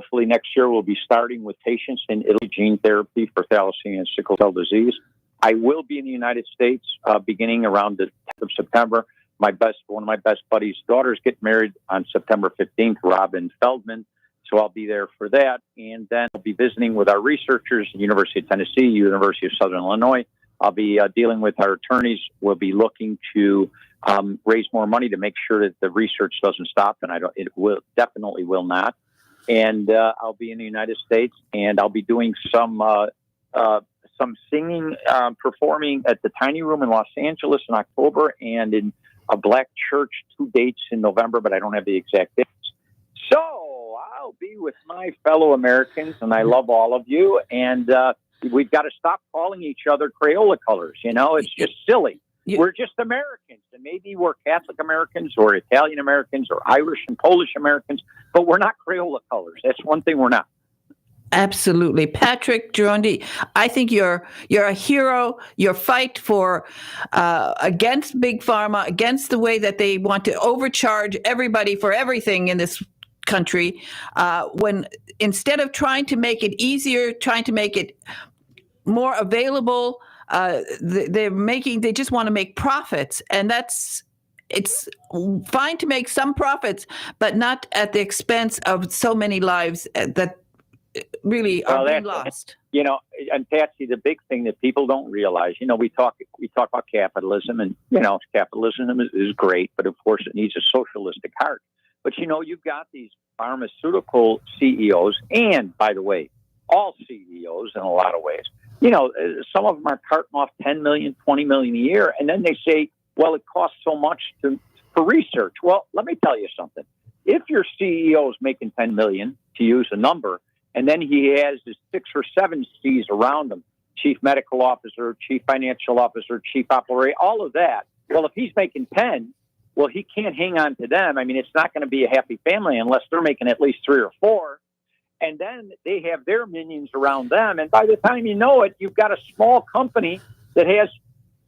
hopefully next year we'll be starting with patients in Italy, gene therapy for thalassemia and sickle cell disease. I will be in the United States beginning around the 10th of September. One of my best buddies' daughters get married on September 15th, Robin Feldman. So I'll be there for that. And then I'll be visiting with our researchers at the University of Tennessee, University of Southern Illinois. I'll be dealing with our attorneys. We'll be looking to raise more money to make sure that the research doesn't stop, and it definitely will not. And I'll be in the United States, and I'll be doing some singing, performing at the Tiny Room in Los Angeles in October, and in a black church, 2 dates in November, but I don't have the exact dates. So I'll be with my fellow Americans, and I love all of you. And we've got to stop calling each other Crayola colors. It's just silly. We're just Americans, and maybe we're Catholic Americans or Italian Americans or Irish and Polish Americans, but we're not Crayola colors. That's one thing we're not. Absolutely. Patrick Girondi, I think you're a hero. Your fight for against Big Pharma, against the way that they want to overcharge everybody for everything in this country, when instead of trying to make it easier, trying to make it more available, they just want to make profits. And it's fine to make some profits, but not at the expense of so many lives that really are being lost. And Patsy, the big thing that people don't realize, we talk about capitalism, and capitalism is great, but of course it needs a socialistic heart. But you've got these pharmaceutical CEOs, and by the way, all CEOs in a lot of ways. Some of them are carting off 10 million, 20 million a year, and then they say, well, it costs so much for research. Well, let me tell you something. If your CEO is making 10 million, to use a number, and then he has his 6 or 7 C's around him, chief medical officer, chief financial officer, chief operator, all of that. Well, if he's making 10, well, he can't hang on to them. I mean, it's not going to be a happy family unless they're making at least 3 or 4. And then they have their minions around them. And by the time you know it, you've got a small company that has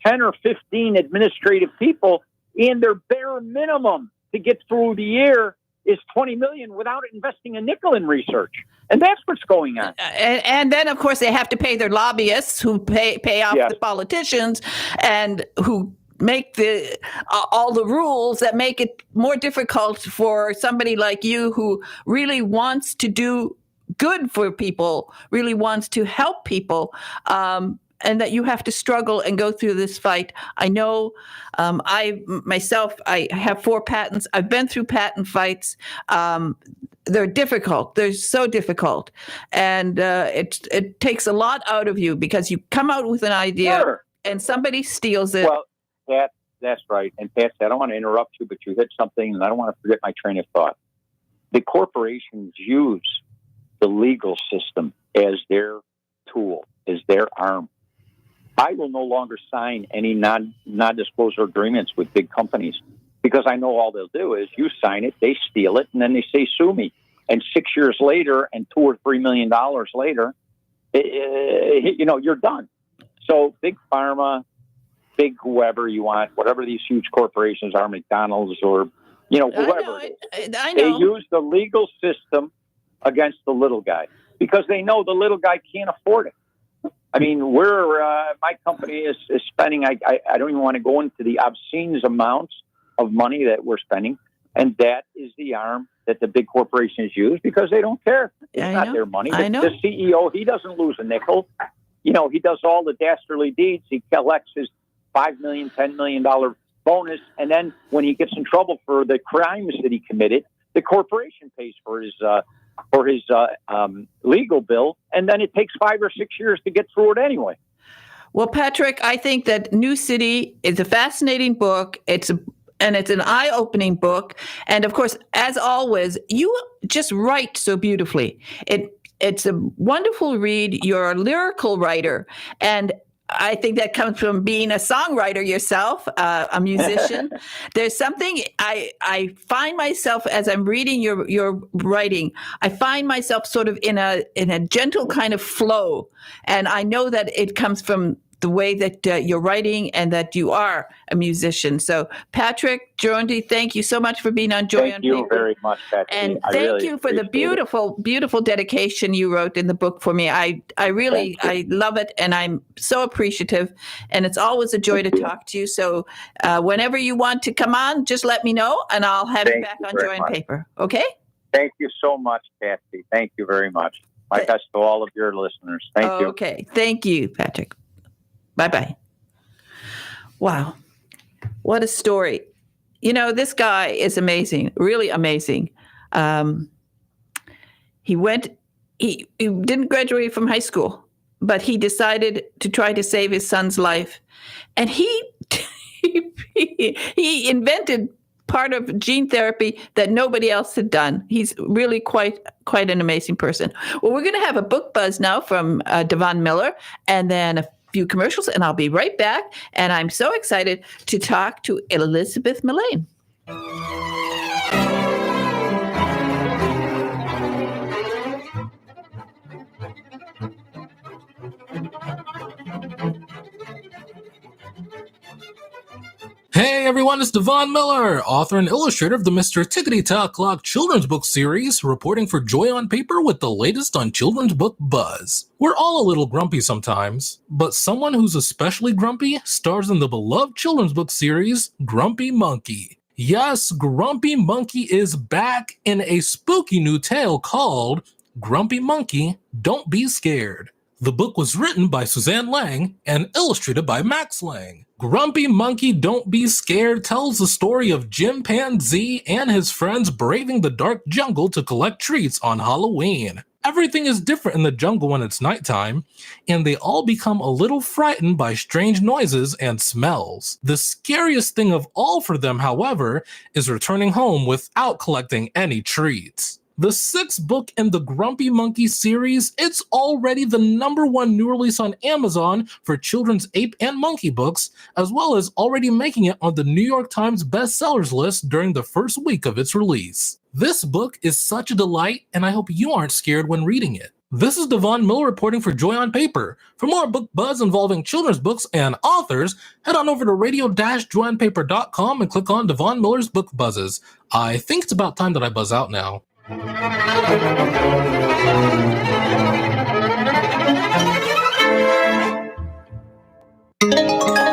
10 or 15 administrative people, and their bare minimum to get through the year is 20 million without investing a nickel in research. And that's what's going on. And then, of course, they have to pay their lobbyists who pay off the politicians and who make all the rules that make it more difficult for somebody like you who really wants to do good for people, really wants to help people, and that you have to struggle and go through this fight. I know I have 4 patents. I've been through patent fights. They're difficult. They're so difficult. And it takes a lot out of you because you come out with an idea and somebody steals it. Well, that's right. And Pat, I don't want to interrupt you, but you hit something, and I don't want to forget my train of thought. The corporations use the legal system as their tool, as their arm. I will no longer sign any non-disclosure agreements with big companies because I know all they'll do is you sign it, they steal it, and then they say, sue me. And 6 years later and $2 or $3 million later, you're done. So big pharma, big whoever you want, whatever these huge corporations are, McDonald's or, whoever it is, they use the legal system against the little guy because they know the little guy can't afford it. I mean, my company is spending, I don't even want to go into the obscene amounts of money that we're spending. And that is the arm that the big corporations use because they don't care. It's not their money. The CEO, he doesn't lose a nickel. He does all the dastardly deeds. He collects his $5 million, $10 million bonus. And then when he gets in trouble for the crimes that he committed, the corporation pays for his legal bill, and then it takes 5 or 6 years to get through it anyway. Well, Patrick, I think that New City is a fascinating book. It's an eye-opening book, and of course, as always, you just write so beautifully. It's a wonderful read. You're a lyrical writer, and I think that comes from being a songwriter yourself, a musician. There's something I find myself as I'm reading your writing. I find myself sort of in a gentle kind of flow, and I know that it comes from the way that you're writing and that you are a musician. So, Patrick Geronti, thank you so much for being on Joy on Thank you Paper. very much, Patrick. And I thank really you for the appreciate beautiful, beautiful dedication you wrote in the book for me. I really, I love it, and I'm so appreciative. And it's always a joy to talk to you. So whenever you want to come on, just let me know, and I'll have you back on Joy on Paper. Okay? Thank you so much, Patsy. Thank you very much. My best to all of your listeners. Thank you. Okay. Thank you, Patrick. Bye-bye. Wow. What a story. You know, this guy is amazing, really amazing. He didn't graduate from high school, but he decided to try to save his son's life. And he invented part of gene therapy that nobody else had done. He's really quite an amazing person. Well, we're going to have a book buzz now from Devon Miller, and then a few commercials, and I'll be right back. And I'm so excited to talk to Elizabeth Millane. Hey everyone, it's Devon Miller, author and illustrator of the Mr. Tickety-Tock-Clock children's book series, reporting for Joy on Paper with the latest on children's book buzz. We're all a little grumpy sometimes, but someone who's especially grumpy stars in the beloved children's book series, Grumpy Monkey. Yes, Grumpy Monkey is back in a spooky new tale called Grumpy Monkey, Don't Be Scared. The book was written by Suzanne Lang and illustrated by Max Lang. Grumpy Monkey Don't Be Scared tells the story of Chimpanzee and his friends braving the dark jungle to collect treats on Halloween. Everything is different in the jungle when it's nighttime, and they all become a little frightened by strange noises and smells. The scariest thing of all for them, however, is returning home without collecting any treats. The 6th book in the Grumpy Monkey series, it's already the #1 new release on Amazon for children's ape and monkey books, as well as already making it on the New York Times bestsellers list during the first week of its release. This book is such a delight, and I hope you aren't scared when reading it. This is Devon Miller reporting for Joy on Paper. For more book buzz involving children's books and authors, head on over to radio-joyonpaper.com and click on Devon Miller's Book Buzzes. I think it's about time that I buzz out now.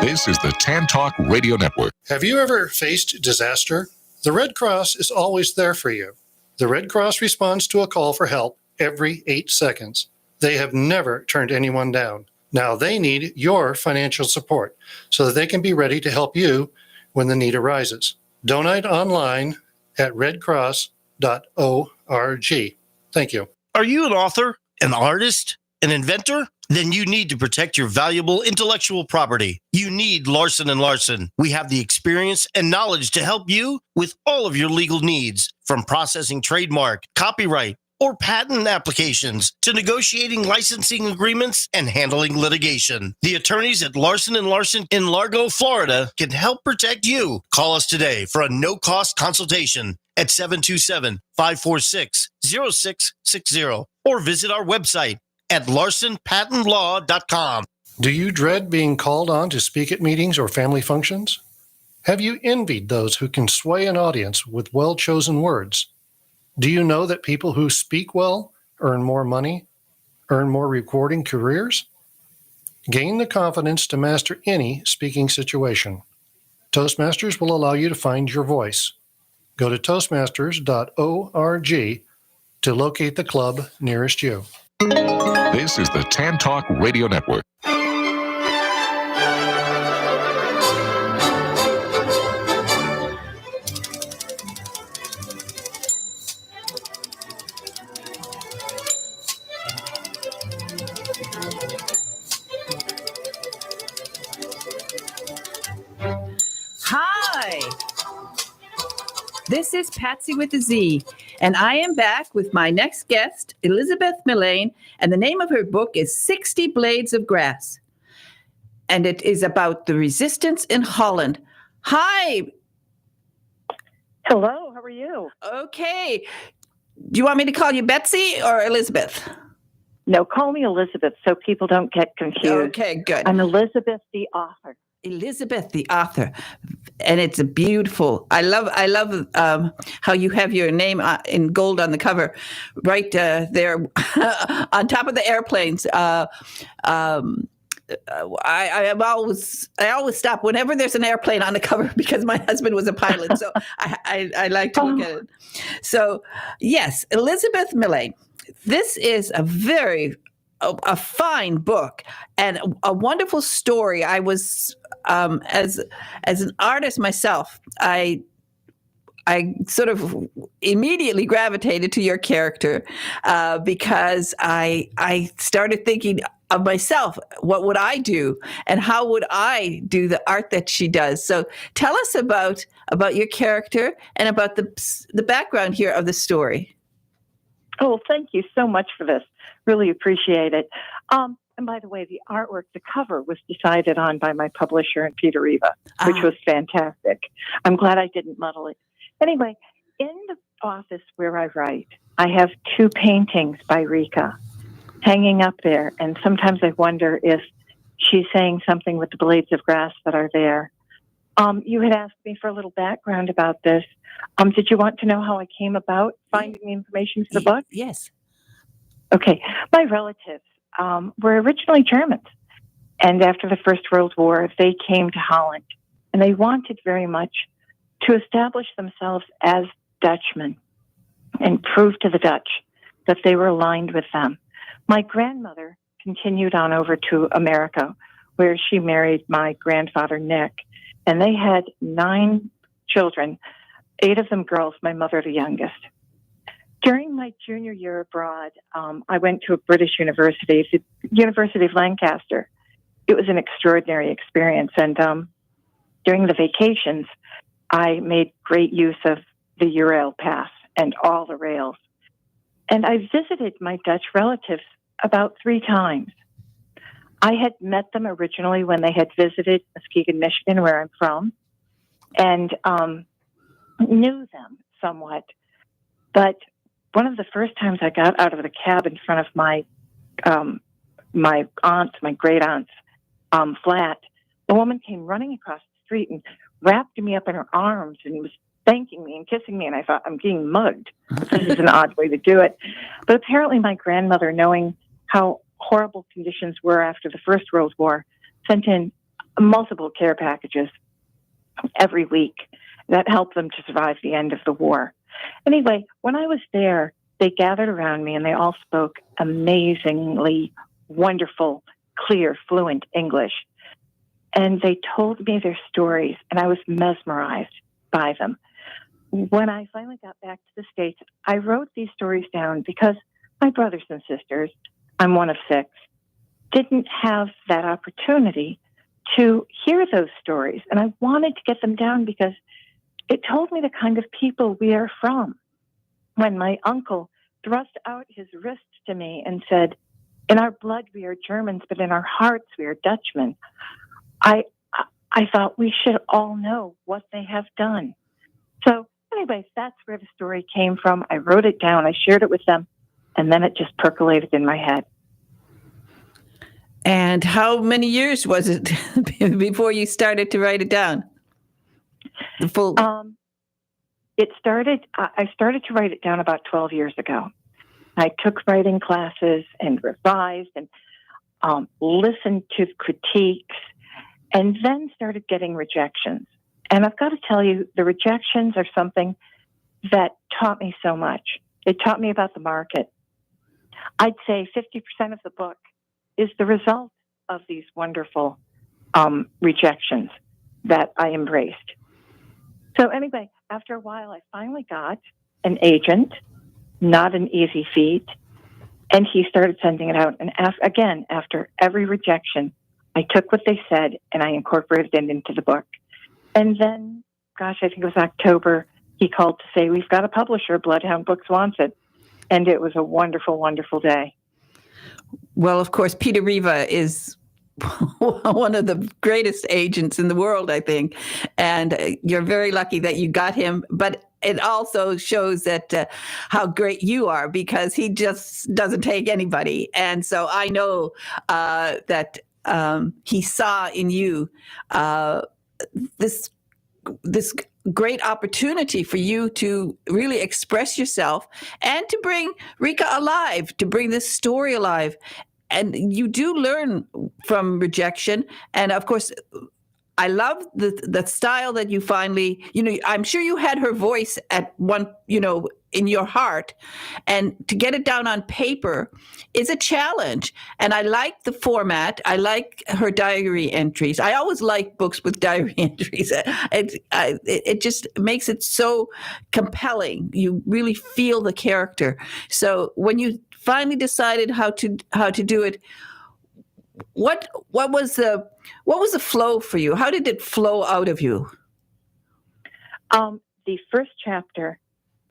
This is the Tan Talk Radio Network. Have you ever faced disaster? The Red Cross is always there for you. The Red Cross responds to a call for help every 8 seconds. They have never turned anyone down. Now they need your financial support so that they can be ready to help you when the need arises. Donate online at redcross.org. Thank you. Are you an author, an artist, an inventor? Then you need to protect your valuable intellectual property. You need Larson & Larson. We have the experience and knowledge to help you with all of your legal needs, from processing trademark, copyright, or patent applications to negotiating licensing agreements and handling litigation. The attorneys at Larson & Larson in Largo, Florida can help protect you. Call us today for a no-cost consultation at 727-546-0660 or visit our website at larsonpatentlaw.com. Do you dread being called on to speak at meetings or family functions? Have you envied those who can sway an audience with well-chosen words? Do you know that people who speak well earn more money, earn more rewarding careers? Gain the confidence to master any speaking situation. Toastmasters will allow you to find your voice. Go to toastmasters.org to locate the club nearest you. This is the Tan Talk Radio Network. Hi, this is Patsy with a Z, and I am back with my next guest, Elizabeth Millane, and the name of her book is 60 Blades of Grass, and it is about the resistance in Holland. Hi. Hello, how are you? Okay. Do you want me to call you Betsy or Elizabeth? No, call me Elizabeth so people don't get confused. Okay, good. I'm Elizabeth, the author. Elizabeth, the author, and it's a beautiful. I love how you have your name in gold on the cover, right there on top of the airplanes. I always stop whenever there's an airplane on the cover because my husband was a pilot, so I like to look at it. So yes, Elizabeth Millet. This is a fine book and a wonderful story. I was as an artist myself, I sort of immediately gravitated to your character because I started thinking of myself. What would I do, and how would I do the art that she does? So tell us about your character and about the background here of the story. Oh, thank you so much for this. Really appreciate it. And by the way, the artwork, the cover was decided on by my publisher and Peter Riva, which was fantastic. I'm glad I didn't muddle it. Anyway, in the office where I write, I have 2 paintings by Rika hanging up there. And sometimes I wonder if she's saying something with the blades of grass that are there. You had asked me for a little background about this. Did you want to know how I came about finding the information for the book? Yes. Okay. My relatives were originally Germans. And after the First World War, they came to Holland. And they wanted very much to establish themselves as Dutchmen and prove to the Dutch that they were aligned with them. My grandmother continued on over to America, where she married my grandfather, Nick. And they had 9 children, 8 of them girls, my mother the youngest. During my junior year abroad, I went to a British university, the University of Lancaster. It was an extraordinary experience. And during the vacations, I made great use of the Eurail Pass and all the rails. And I visited my Dutch relatives about 3 times. I had met them originally when they had visited Muskegon, Michigan, where I'm from, and knew them somewhat. But one of the first times I got out of the cab in front of my great aunt's flat, the woman came running across the street and wrapped me up in her arms and was thanking me and kissing me. And I thought, I'm getting mugged. This is an odd way to do it. But apparently my grandmother, knowing how horrible conditions were after the First World War, sent in multiple care packages every week that helped them to survive the end of the war. Anyway, when I was there, they gathered around me and they all spoke amazingly wonderful, clear, fluent English. And they told me their stories, and I was mesmerized by them. When I finally got back to the States, I wrote these stories down because my brothers and sisters, I'm one of 6, didn't have that opportunity to hear those stories. And I wanted to get them down because it told me the kind of people we are from. When my uncle thrust out his wrist to me and said, in our blood we are Germans, but in our hearts we are Dutchmen, I thought we should all know what they have done. So anyway, that's where the story came from. I wrote it down, I shared it with them, and then it just percolated in my head. And how many years was it before you started to write it down? The full. I started to write it down about 12 years ago. I took writing classes and revised and listened to critiques, and then started getting rejections. And I've got to tell you, the rejections are something that taught me so much. It taught me about the market. I'd say 50% of the book is the result of these wonderful rejections that I embraced. So anyway, after a while, I finally got an agent, not an easy feat, and he started sending it out. And after every rejection, I took what they said and I incorporated it into the book. And then, I think it was October, he called to say, we've got a publisher, Bloodhound Books wants it. And it was a wonderful, wonderful day. Well, of course, Peter Riva is one of the greatest agents in the world, I think. And you're very lucky that you got him. But it also shows that how great you are, because he just doesn't take anybody. And so I know that he saw in you this great opportunity for you to really express yourself and to bring Rika alive, to bring this story alive. And you do learn from rejection. And of course, I love the style that you finally, I'm sure you had her voice at one, in your heart, and to get it down on paper is a challenge. And I like the format. I like her diary entries. I always like books with diary entries. It just makes it so compelling. You really feel the character. So when you finally decided how to do it, what was the flow for you? How did it flow out of you? The first chapter,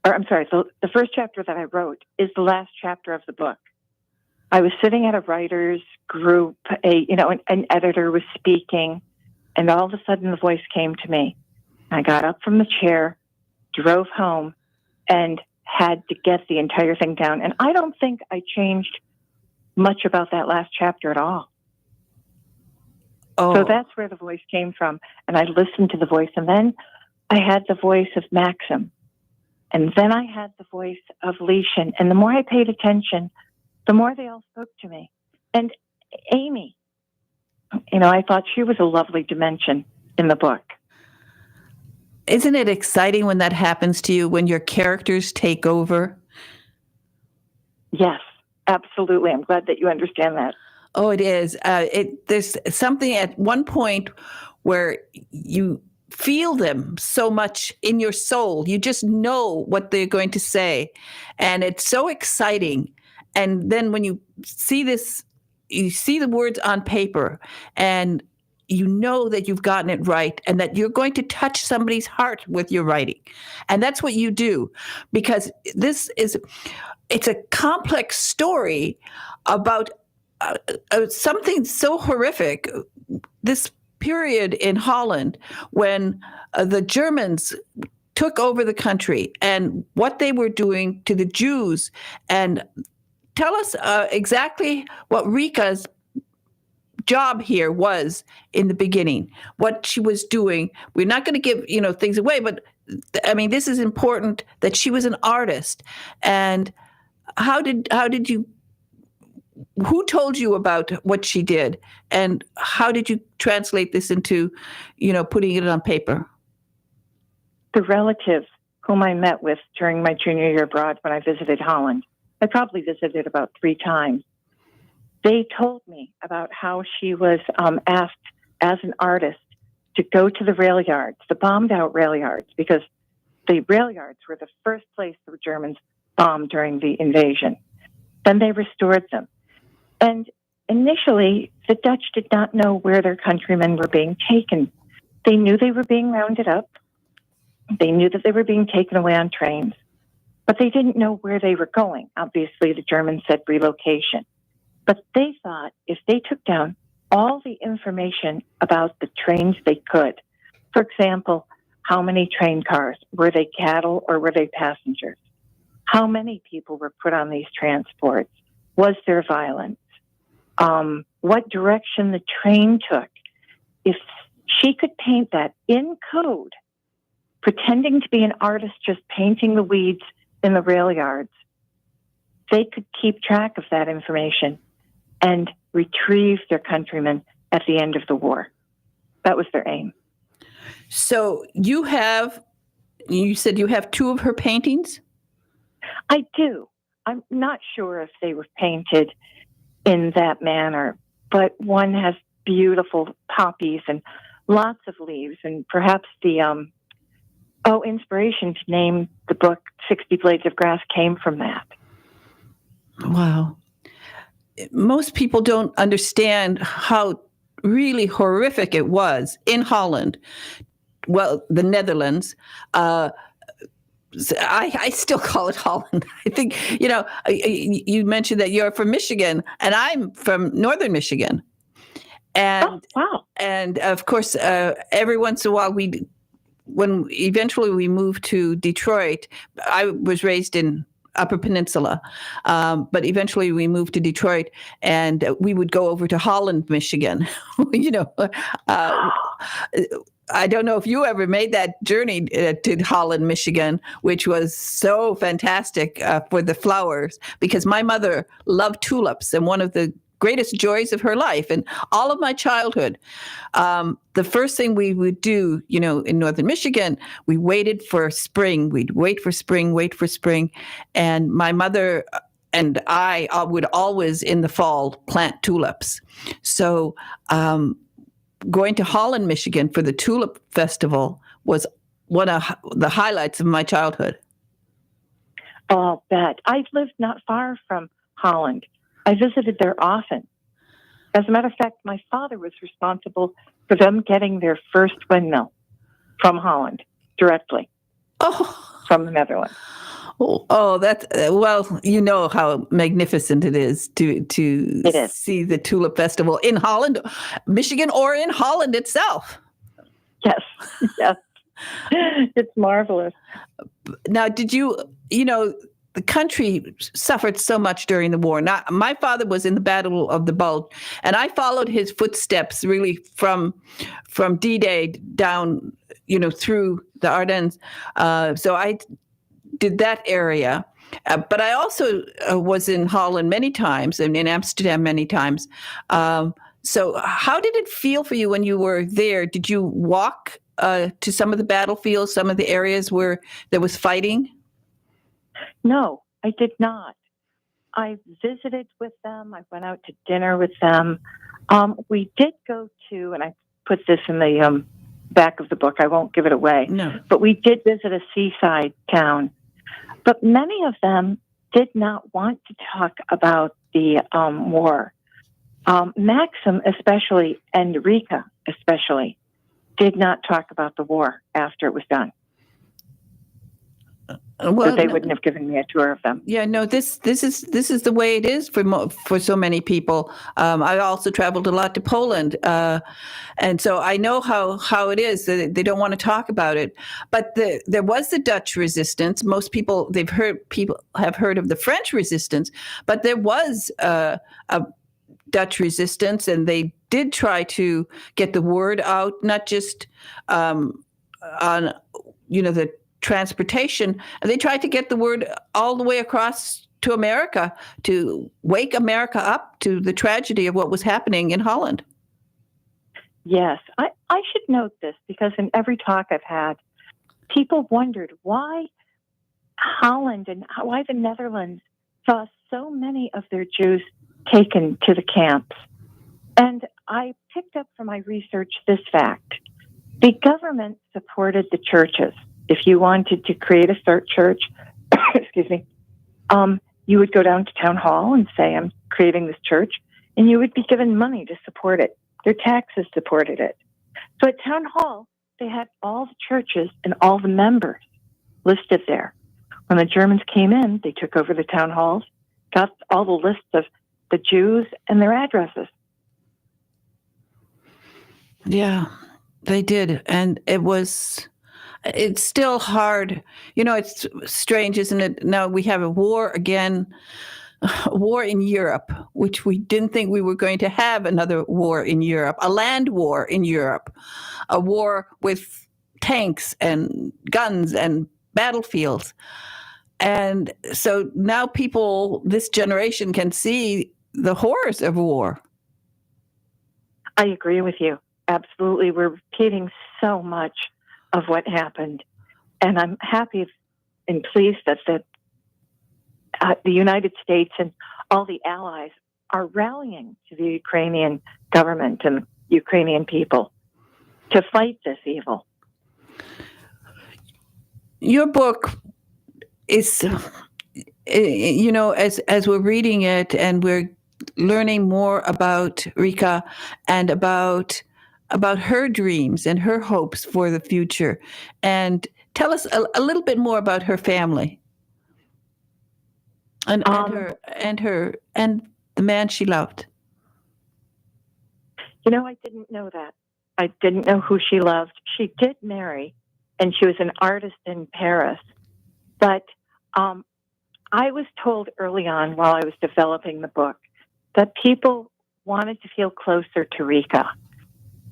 the first chapter that I wrote is the last chapter of the book. I was sitting at a writer's group, an editor was speaking, and all of a sudden the voice came to me. I got up from the chair, drove home, and had to get the entire thing down. And I don't think I changed much about that last chapter at all. Oh. So that's where the voice came from. And I listened to the voice, and then I had the voice of Maxim. And then I had the voice of Leishan. And the more I paid attention, the more they all spoke to me. And Amy, I thought she was a lovely dimension in the book. Isn't it exciting when that happens to you, when your characters take over? Yes, absolutely. I'm glad that you understand that. Oh, it is. There's something at one point where you feel them so much in your soul. You just know what they're going to say. And it's so exciting. And then when you see this, you see the words on paper, and you know that you've gotten it right and that you're going to touch somebody's heart with your writing. And that's what you do, because it's a complex story about something so horrific. This period in Holland when the Germans took over the country and what they were doing to the Jews. And tell us exactly what Rika's job here was in the beginning, what she was doing. We're not going to give, things away, but I mean, this is important, that she was an artist. And how did you, who told you about what she did, and how did you translate this into, putting it on paper? The relatives whom I met with during my junior year abroad when I visited Holland, I probably visited about 3 times. They told me about how she was asked as an artist to go to the rail yards, the bombed out rail yards, because the rail yards were the first place the Germans bombed during the invasion. Then they restored them. And initially, the Dutch did not know where their countrymen were being taken. They knew they were being rounded up. They knew that they were being taken away on trains, but they didn't know where they were going. Obviously, the Germans said relocation. But they thought if they took down all the information about the trains they could, for example, how many train cars, were they cattle or were they passengers? How many people were put on these transports? Was there violence? What direction the train took? If she could paint that in code, pretending to be an artist just painting the weeds in the rail yards, they could keep track of that information and retrieve their countrymen at the end of the war. That was their aim. So you said you have 2 of her paintings? I do. I'm not sure if they were painted in that manner, but one has beautiful poppies and lots of leaves, and perhaps the inspiration to name the book 60 Blades of Grass came from that. Wow. Most people don't understand how really horrific it was in Holland. Well, the Netherlands. I still call it Holland. I think, you mentioned that you're from Michigan, and I'm from northern Michigan. And, wow. And of course, every once in a while when eventually we moved to Detroit, I was raised in Upper Peninsula, but eventually we moved to Detroit, and we would go over to Holland, Michigan. I don't know if you ever made that journey to Holland, Michigan, which was so fantastic for the flowers, because my mother loved tulips, and one of the greatest joys of her life and all of my childhood. The first thing we would do, in northern Michigan, we waited for spring. We'd wait for spring. And my mother and I would always in the fall plant tulips. So going to Holland, Michigan for the Tulip Festival was one of the highlights of my childhood. Oh, I'll bet. I lived not far from Holland. I visited there often. As a matter of fact, my father was responsible for them getting their first windmill from Holland directly from the Netherlands. Oh, that's well, you know how magnificent it is to see the Tulip Festival in Holland, Michigan, or in Holland itself. Yes. It's marvelous. Now, did the country suffered so much during the war. Now, my father was in the Battle of the Bulge, and I followed his footsteps really from Dade down, through the Ardennes. So I did that area. But I also was in Holland many times and in Amsterdam many times. So how did it feel for you when you were there? Did you walk to some of the battlefields, some of the areas where there was fighting? No, I did not. I visited with them. I went out to dinner with them. We did go to, and I put this in the back of the book. I won't give it away. No. But we did visit a seaside town. But many of them did not want to talk about the war. Maxim especially, and Rika especially, did not talk about the war after it was done. Well, they wouldn't have given me a tour of them. Yeah, no. This is the way it is for so many people. I also traveled a lot to Poland, and so I know how it is. They don't want to talk about it. But there was the Dutch resistance. Most people have heard of the French resistance, but there was a Dutch resistance, and they did try to get the word out, not just on the transportation. They tried to get the word all the way across to America to wake America up to the tragedy of what was happening in Holland. Yes, I should note this because in every talk I've had, people wondered why Holland and why the Netherlands saw so many of their Jews taken to the camps. And I picked up from my research this fact. The government supported the churches. If you wanted to create a church, you would go down to town hall and say, I'm creating this church, and you would be given money to support it. Their taxes supported it. So at town hall, they had all the churches and all the members listed there. When the Germans came in, they took over the town halls, got all the lists of the Jews and their addresses. Yeah, they did. And it's still hard. It's strange, isn't it? Now we have a war again, a war in Europe, which we didn't think we were going to have another war in Europe, a land war in Europe, a war with tanks and guns and battlefields. And so now this generation can see the horrors of war. I agree with you. Absolutely. We're repeating so much of what happened. And I'm happy and pleased that the United States and all the allies are rallying to the Ukrainian government and Ukrainian people to fight this evil. Your book is, as we're reading it and we're learning more about Rika and about her dreams and her hopes for the future. And tell us a little bit more about her family and the man she loved. I didn't know that. I didn't know who she loved. She did marry and she was an artist in Paris. But I was told early on while I was developing the book that people wanted to feel closer to Rika.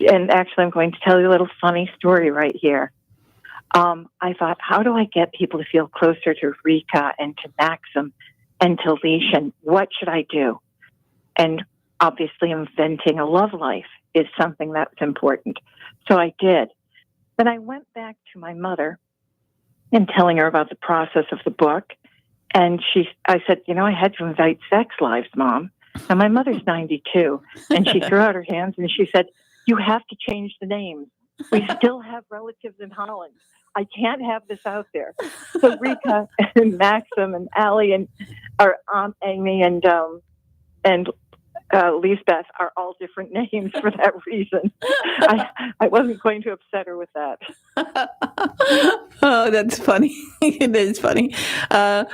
And actually, I'm going to tell you a little funny story right here. I thought, how do I get people to feel closer to Rika and to Maxim and to Leishan? What should I do? And obviously, inventing a love life is something that's important. So I did. Then I went back to my mother and telling her about the process of the book. And I said, I had to invite sex lives, Mom. And my mother's 92. And she threw out her hands and she said, you have to change the names. We still have relatives in Holland. I can't have this out there. So Rika and Maxim and Allie and our Aunt Amy and Lisbeth are all different names for that reason. I wasn't going to upset her with that. Oh, that's funny. It is funny. I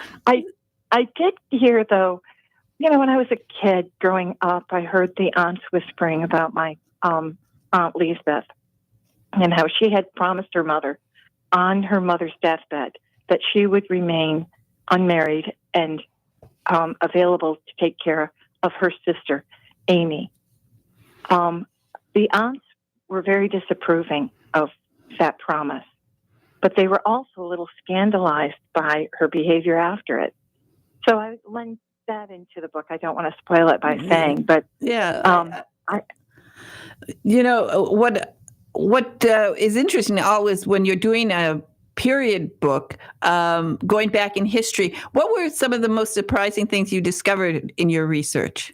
did hear, though, when I was a kid growing up, I heard the aunts whispering about my Aunt Lisbeth and how she had promised her mother on her mother's deathbed that she would remain unmarried and available to take care of her sister, Amy. The aunts were very disapproving of that promise, but they were also a little scandalized by her behavior after it. So I lend that into the book. I don't want to spoil it by saying, but what is interesting always when you're doing a period book, going back in history, what were some of the most surprising things you discovered in your research?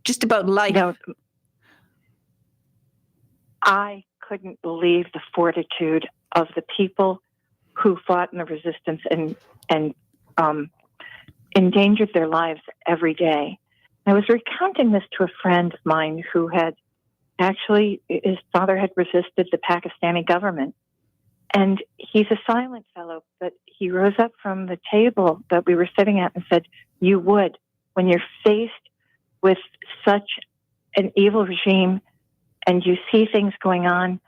Just about life. I couldn't believe the fortitude of the people who fought in the resistance and endangered their lives every day. I was recounting this to a friend of mine who had his father had resisted the Pakistani government. And he's a silent fellow, but he rose up from the table that we were sitting at and said, you would, when you're faced with such an evil regime and you see things going on,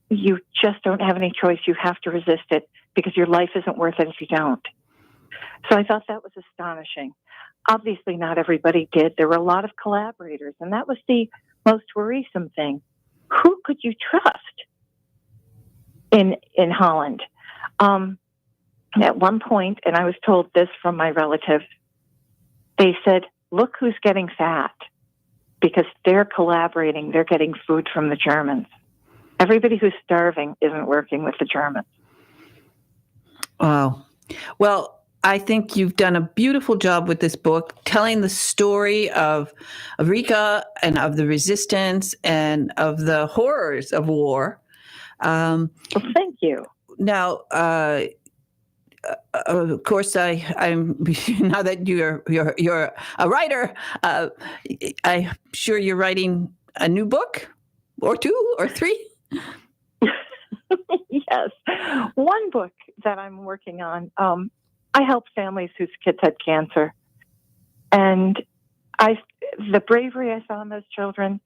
you just don't have any choice. You have to resist it because your life isn't worth it if you don't. So I thought that was astonishing. Obviously, not everybody did. There were a lot of collaborators, and that was the most worrisome thing. Who could you trust in Holland? At one point, and I was told this from my relatives, they said, look who's getting fat, because they're collaborating. They're getting food from the Germans. Everybody who's starving isn't working with the Germans. Wow. Well, I think you've done a beautiful job with this book, telling the story of Rika and of the resistance and of the horrors of war. Well, thank you. Now, of course, I'm now that you're a writer, I'm sure you're writing a new book, or two, or three. Yes, one book that I'm working on. I help families whose kids had cancer, and the bravery I saw in those children,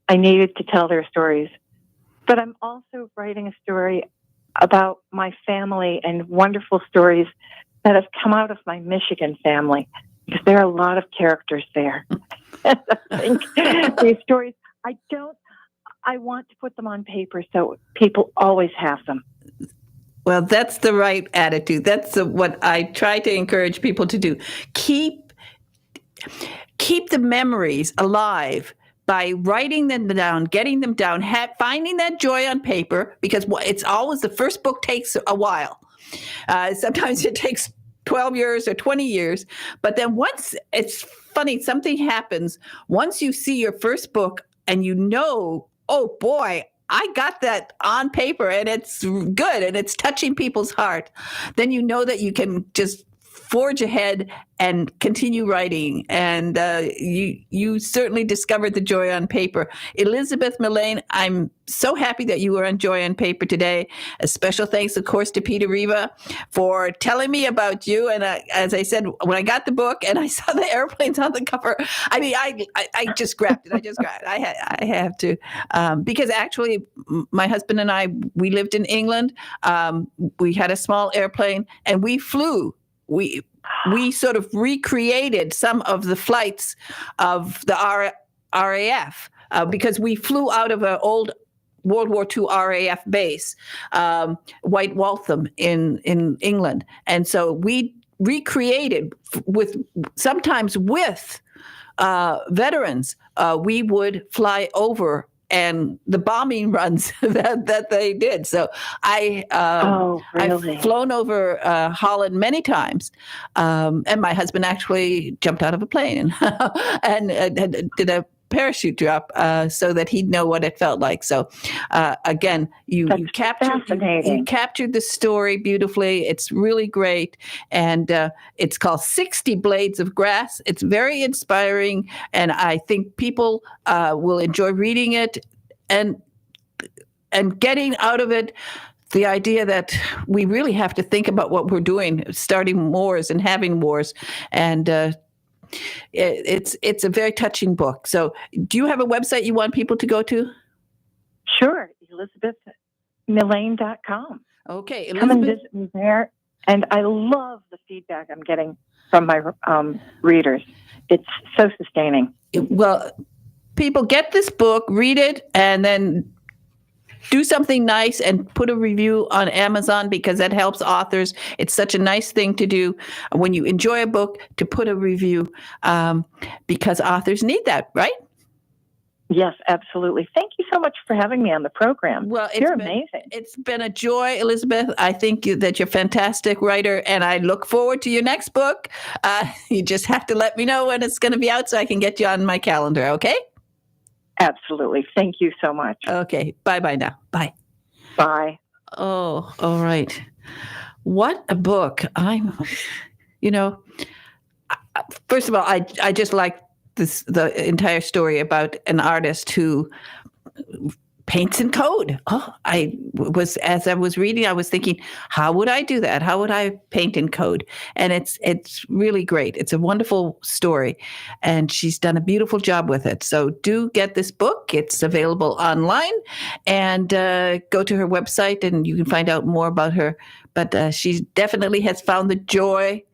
I needed to tell their stories. But I'm also writing a story about my family and wonderful stories that have come out of my Michigan family, because there are a lot of characters there. I think these stories, I want to put them on paper so people always have them. Well, that's the right attitude. That's what I try to encourage people to do. Keep the memories alive by writing them down, getting them down, finding that joy on paper, because it's always the first book takes a while. Sometimes it takes 12 years or 20 years. But then once, it's funny, something happens. Once you see your first book and oh boy, I got that on paper and it's good and it's touching people's heart, then you know that you can just forge ahead and continue writing. And you certainly discovered the joy on paper. Elizabeth Millane, I'm so happy that you were on Joy on Paper today. A special thanks, of course, to Peter Riva for telling me about you. And as I said, when I got the book and I saw the airplanes on the cover, I mean, I just grabbed it. I have to, because actually my husband and I, we lived in England. We had a small airplane and we flew. We sort of recreated some of the flights of the RAF because we flew out of an old World War II RAF base, White Waltham in England. And so we recreated sometimes with veterans, we would fly over and the bombing runs that they did. So I've flown over Holland many times, and my husband actually jumped out of a plane and did a parachute drop so that he'd know what it felt like. So again, you captured the story beautifully. It's really great. And it's called 60 Blades of Grass. It's very inspiring. And I think people will enjoy reading it and getting out of it the idea that we really have to think about what we're doing, starting wars and having wars. And it's a very touching book. So do you have a website you want people to go to? Sure. ElizabethMillane.com. Okay. Come and visit me there. And I love the feedback I'm getting from my readers. It's so sustaining. Well, people get this book, read it, and then do something nice and put a review on Amazon because that helps authors. It's such a nice thing to do when you enjoy a book to put a review because authors need that, right? Yes, absolutely. Thank you so much for having me on the program. Well, you're amazing. It's been a joy, Elizabeth. I think that you're a fantastic writer, and I look forward to your next book. You just have to let me know when it's going to be out so I can get you on my calendar, okay? Absolutely. Thank you so much. Okay. Bye-bye now. Bye. Bye. Oh, all right. What a book. First of all, I just like the entire story about an artist who paints in code. As I was reading, I was thinking, how would I do that? How would I paint in code? And it's really great. It's a wonderful story, and she's done a beautiful job with it. So do get this book. It's available online, and go to her website, and you can find out more about her. But she definitely has found the joy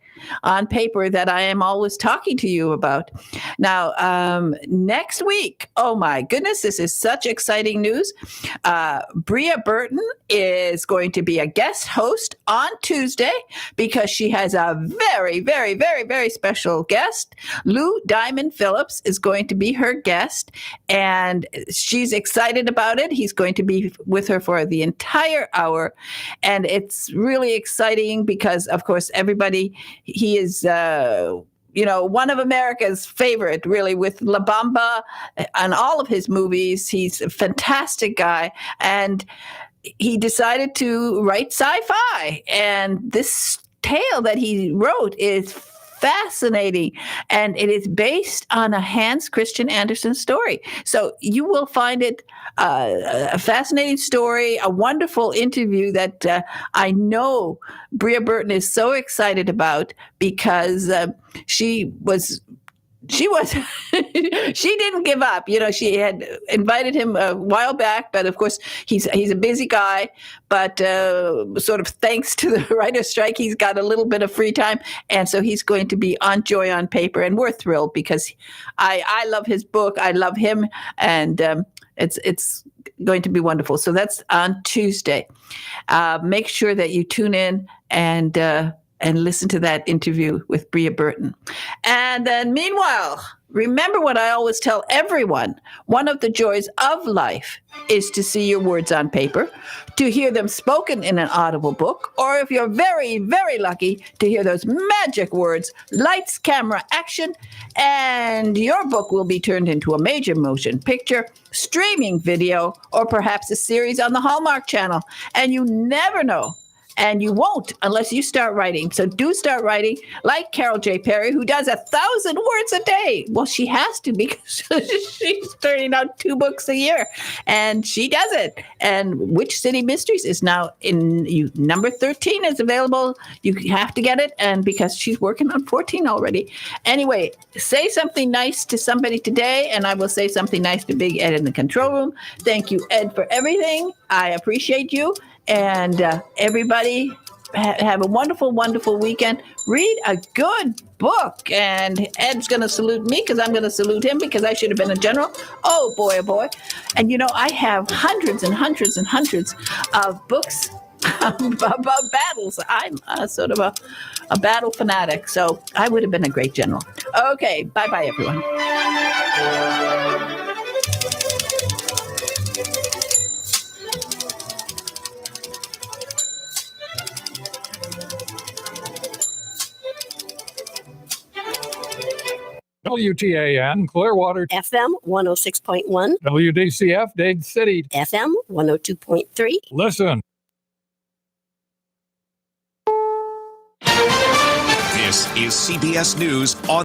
on paper that I am always talking to you about. Now, next week, oh my goodness, this is such exciting news. Bria Burton is going to be a guest host on Tuesday because she has a very, very, very, very special guest. Lou Diamond Phillips is going to be her guest, and she's excited about it. He's going to be with her for the entire hour, and it's really exciting because, of course, he is, one of America's favorite, really, with La Bamba and all of his movies. He's a fantastic guy. And he decided to write sci-fi. And this tale that he wrote is fascinating. And it is based on a Hans Christian Andersen story. So you will find it a fascinating story, a wonderful interview that I know Bria Burton is so excited about because she didn't give up. She had invited him a while back, but of course he's a busy guy. But sort of thanks to the writer's strike, he's got a little bit of free time, and so he's going to be on Joy on Paper, and we're thrilled because I love his book, I love him, and it's going to be wonderful. So that's on Tuesday. Make sure that you tune in and listen to that interview with Bria Burton. And then meanwhile, remember what I always tell everyone. One of the joys of life is to see your words on paper, to hear them spoken in an audible book, or if you're very, very lucky, to hear those magic words, lights, camera, action, and your book will be turned into a major motion picture, streaming video, or perhaps a series on the Hallmark Channel. And you never know. and you won't unless you start writing. So do start writing, like Carol J. Perry, who does 1,000 words a day. Well, she has to because she's turning out 2 books a year, and she does it. And Witch City Mysteries is now in number 13 is available. You have to get it, and because she's working on 14 already. Anyway, say something nice to somebody today, and I will say something nice to Big Ed in the control room. Thank you, Ed, for everything. I appreciate you. And everybody have a wonderful, wonderful weekend. Read a good book. And Ed's going to salute me because I'm going to salute him because I should have been a general. Oh, boy, oh, boy. And, I have hundreds and hundreds and hundreds of books about battles. I'm sort of a battle fanatic. So I would have been a great general. Okay. Bye-bye, everyone. WTAN, Clearwater, FM 106.1, WDCF, Dade City, FM 102.3. Listen. This is CBS News on